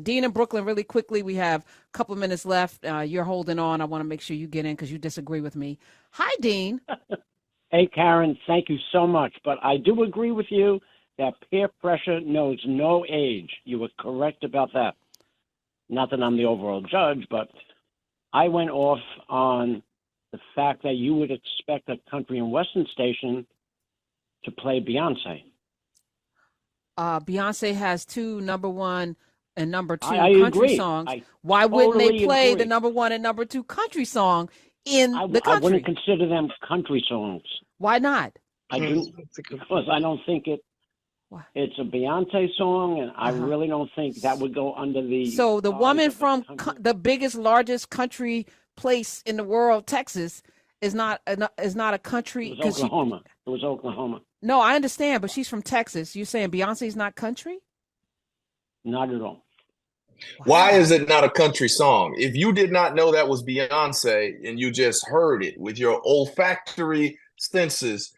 Dean in Brooklyn, really quickly. We have a couple of minutes left. You're holding on. I want to make sure you get in because you disagree with me. Hi, Dean. Hey, Karen, thank you so much. But I do agree with you that peer pressure knows no age. You were correct about that. Not that I'm the overall judge, but I went off on the fact that you would expect a country and western station to play Beyonce. Beyonce has two number one and number two I country agree. songs. I Why wouldn't they totally play the agree. number one and number two country song in the I country? wouldn't consider them country songs. Why not? I do because I don't think it's a Beyonce song, and I really don't think that would go under the. So the woman from the biggest, largest country place in the world, Texas, is not a country. It was Oklahoma. It was Oklahoma. No, I understand, but she's from Texas. You saying Beyonce's not country? Not at all. Why is it not a country song? If you did not know that was Beyonce and you just heard it with your olfactory senses,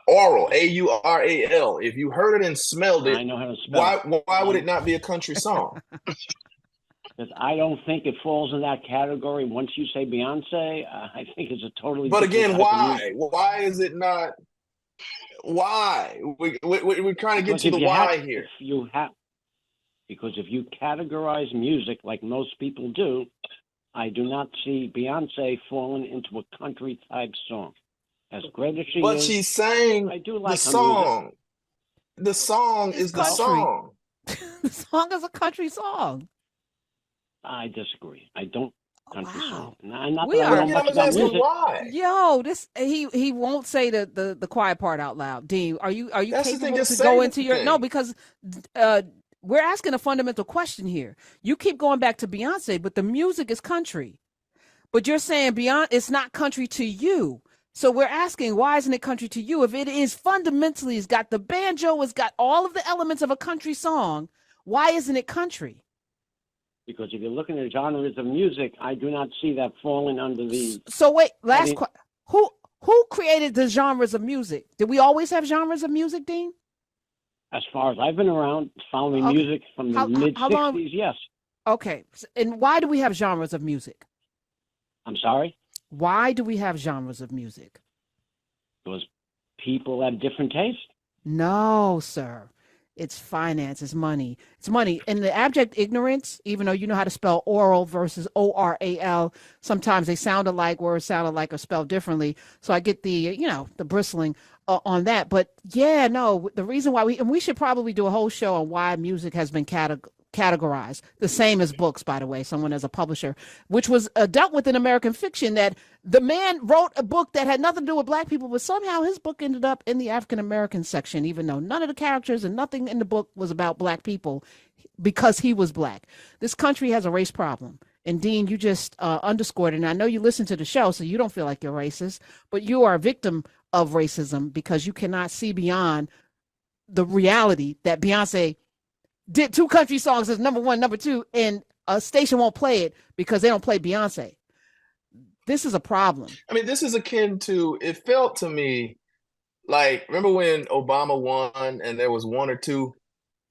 aural, A-U-R-A-L, if you heard it and smelled it, I know how to spell why would it not be a country song? Because I don't think it falls in that category. Once you say Beyonce, I think it's a totally. But again, why? Why is it not? Why? We're trying to get to the why here. Because if you categorize music like most people do, I do not see Beyonce falling into a country type song. As great as she is, but she's saying I do like the song. Music. The song is the song. The song is a country song. I disagree. I don't country song. Why? Yo, he won't say the quiet part out loud. Dean, are you That's capable to go into your no? Because we're asking a fundamental question here. You keep going back to Beyonce, but the music is country. But you're saying it's not country to you. So we're asking, why isn't it country to you? If it is fundamentally, it's got the banjo, it's got all of the elements of a country song, why isn't it country? Because if you're looking at genres of music, I do not see that falling under the. So wait, who created the genres of music? Did we always have genres of music, Dean? As far as I've been around following music from the mid-'60s, yes. Okay, and why do we have genres of music? I'm sorry? Why do we have genres of music? Because people have different tastes. No, sir. It's finance. It's money. It's money. And the abject ignorance, even though you know how to spell oral versus O-R-A-L, sometimes they sound alike, words sound alike or spelled differently. So I get the bristling on that. But yeah, no, the reason why we should probably do a whole show on why music has been categorized, the same as books, by the way, someone as a publisher, which was dealt with in American fiction, that the man wrote a book that had nothing to do with black people, but somehow his book ended up in the African-American section, even though none of the characters and nothing in the book was about black people because he was black. This country has a race problem. And Dean, you just underscored it. And I know you listen to the show, so you don't feel like you're racist, but you are a victim of racism because you cannot see beyond the reality that Beyonce did two country songs as number one, number two, and a station won't play it because they don't play Beyonce. This is a problem. I mean, this is akin to, it felt to me like, remember when Obama won and there was one or two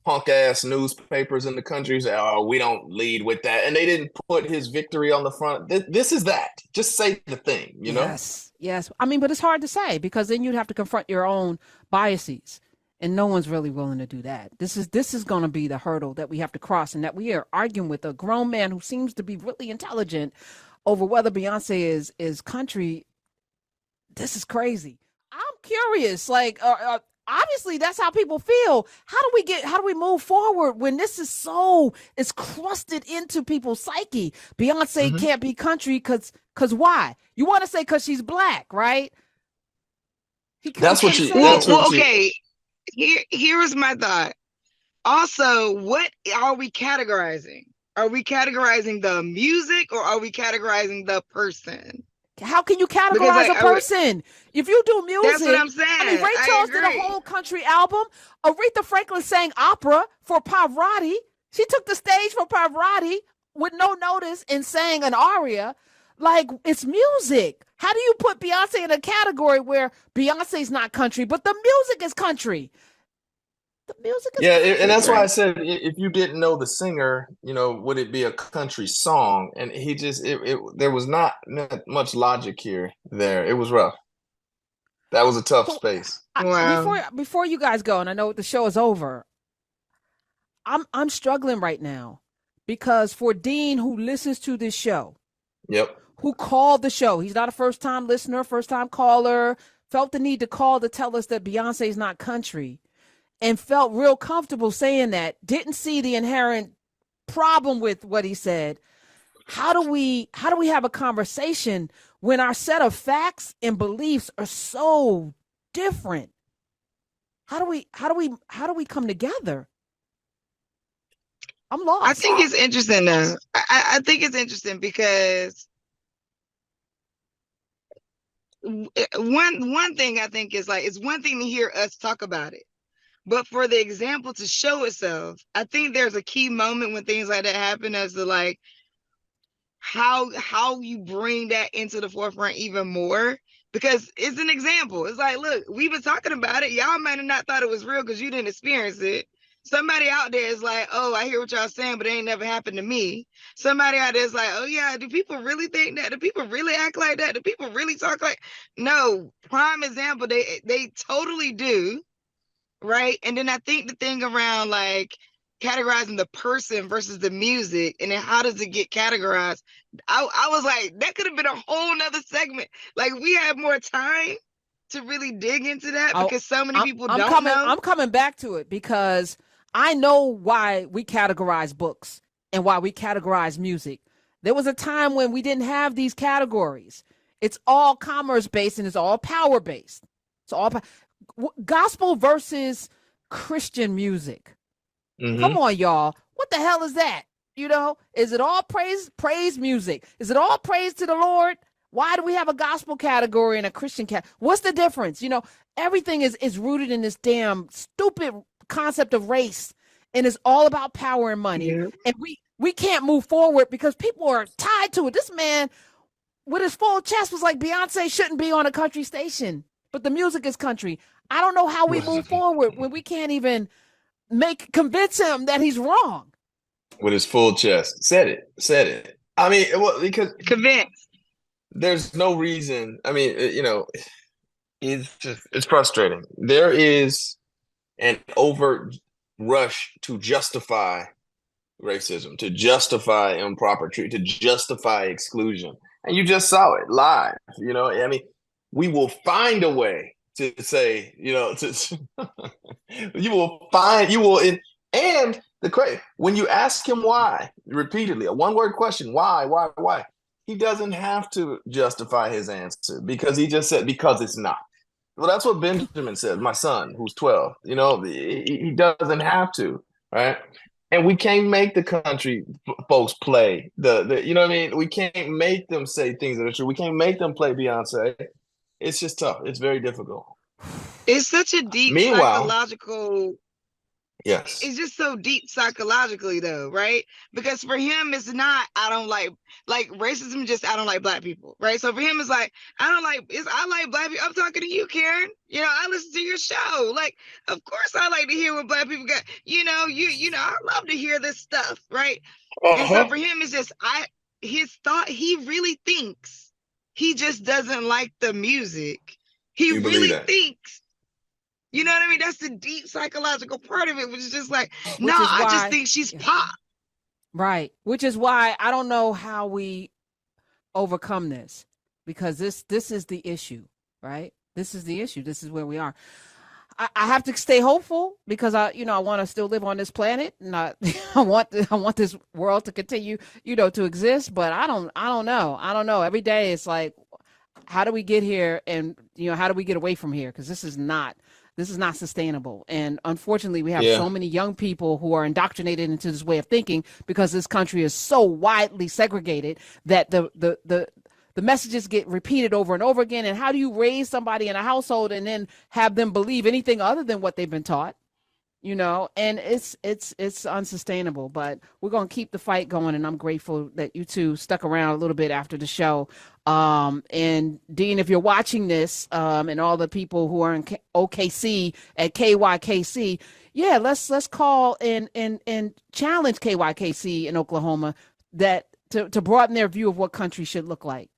punk ass newspapers in the country who said, oh, we don't lead with that. And they didn't put his victory on the front. This is that. Just say the thing, you know? Yes. I mean, but it's hard to say because then you'd have to confront your own biases. And no one's really willing to do that. This is going to be the hurdle that we have to cross, and that we are arguing with a grown man who seems to be really intelligent over whether Beyonce is country. This is crazy. I'm curious. Like, obviously, that's how people feel. How do we move forward when this is it's crusted into people's psyche? Beyonce can't be country because why? You want to say because she's black, right? That's what you. Okay. Here's my thought. Also, what are we categorizing? Are we categorizing the music or are we categorizing the person? How can you categorize a person? If you do music, that's what I'm saying. I mean, Ray Charles did a whole country album. Aretha Franklin sang opera for Pavarotti. She took the stage for Pavarotti with no notice and sang an aria. Like, it's music. How do you put Beyonce in a category where Beyonce's not country, but the music is country? The music is Yeah, and country. that's why I Right. said if you didn't know the singer, would it be a country song? And he just there was not much logic there. It was rough. That was a tough So space. Wow. before you guys go, and I know the show is over, I'm struggling right now because for Dean, who listens to this show, Yep. who called the show, he's not a first time listener, first time caller, felt the need to call to tell us that Beyonce is not country, and felt real comfortable saying that, didn't see the inherent problem with what he said. How do we have a conversation when our set of facts and beliefs are so different? How do we come together? I'm I lost. think it's interesting though. I think it's interesting because one thing I think is like, it's one thing to hear us talk about it, but for the example to show itself, I think there's a key moment when things like that happen as to like how you bring that into the forefront even more, because it's an example. It's like, look, we've been talking about it. Y'all might have not thought it was real because you didn't experience it. Somebody out there is like, oh, I hear what y'all saying, but it ain't never happened to me. Somebody out there is like, oh yeah, do people really think that? Do people really act like that? Do people really talk like? No, prime example, they totally do, right? And then I think the thing around like categorizing the person versus the music, and then how does it get categorized? I was like, that could have been a whole nother segment. Like, we had more time to really dig into that I, because so many I'm, people I'm don't coming. know. I'm coming back to it because I know why we categorize books and why we categorize music. There was a time when we didn't have these categories. It's all commerce based and it's all power based. It's all gospel versus Christian music. Come Hmm. on, y'all. What the hell is that? Is it all praise music? Is it all praise to the Lord? Why do we have a gospel category and a Christian category? What's the difference? Everything is rooted in this damn stupid concept of race, and it's all about power and money. Yeah. And we can't move forward because people are tied to it. This man with his full chest was like, Beyonce shouldn't be on a country station, but the music is country. I don't know how we move forward when we can't even convince him that he's wrong. With his full chest, said it. I mean, well, because Convinced. there's no reason. I mean, it's frustrating. There is an overt rush to justify racism, to justify improper treatment, to justify exclusion. And you just saw it live. I mean, we will find a way to say, and when you ask him why repeatedly, a one-word question, why, he doesn't have to justify his answer because he just said, because it's not. Well, that's what Benjamin said, my son, who's 12. He doesn't have to, right? And we can't make the country folks play you know what I mean? We can't make them say things that are true. We can't make them play Beyonce. It's just tough. It's very difficult. It's such a deep Meanwhile, psychological. yes, It's just so deep psychologically though, right? Because for him it's not, I don't like racism, just I don't like black people, right? So for him it's like, I like black people. I'm talking to you, Karen. I listen to your show. Like, of course I like to hear what black people got. I love to hear this stuff, right? And so uh-huh. for him it's just his thought, he really thinks he just doesn't like the music. He You believe really that? thinks, you know what I mean? That's the deep psychological part of it, which is just like, no, Which is I just why, think she's yeah, pop. right. Which is why I don't know how we overcome this, because this is the issue, right? This is the issue. This is where we are. I have to stay hopeful because I want to still live on this planet, and I want this world to continue, to exist. But I don't know. Every day it's like, how do we get here, and how do we get away from here? Because this is not sustainable. And unfortunately, we have Yeah. so many young people who are indoctrinated into this way of thinking because this country is so widely segregated that the messages get repeated over and over again. And how do you raise somebody in a household and then have them believe anything other than what they've been taught? you know, and it's unsustainable, but we're going to keep the fight going, and I'm grateful that you two stuck around a little bit after the show. And Dean, if you're watching this, and all the people who are in OKC at KYKC, yeah, let's call and challenge KYKC in Oklahoma, that to broaden their view of what country should look like.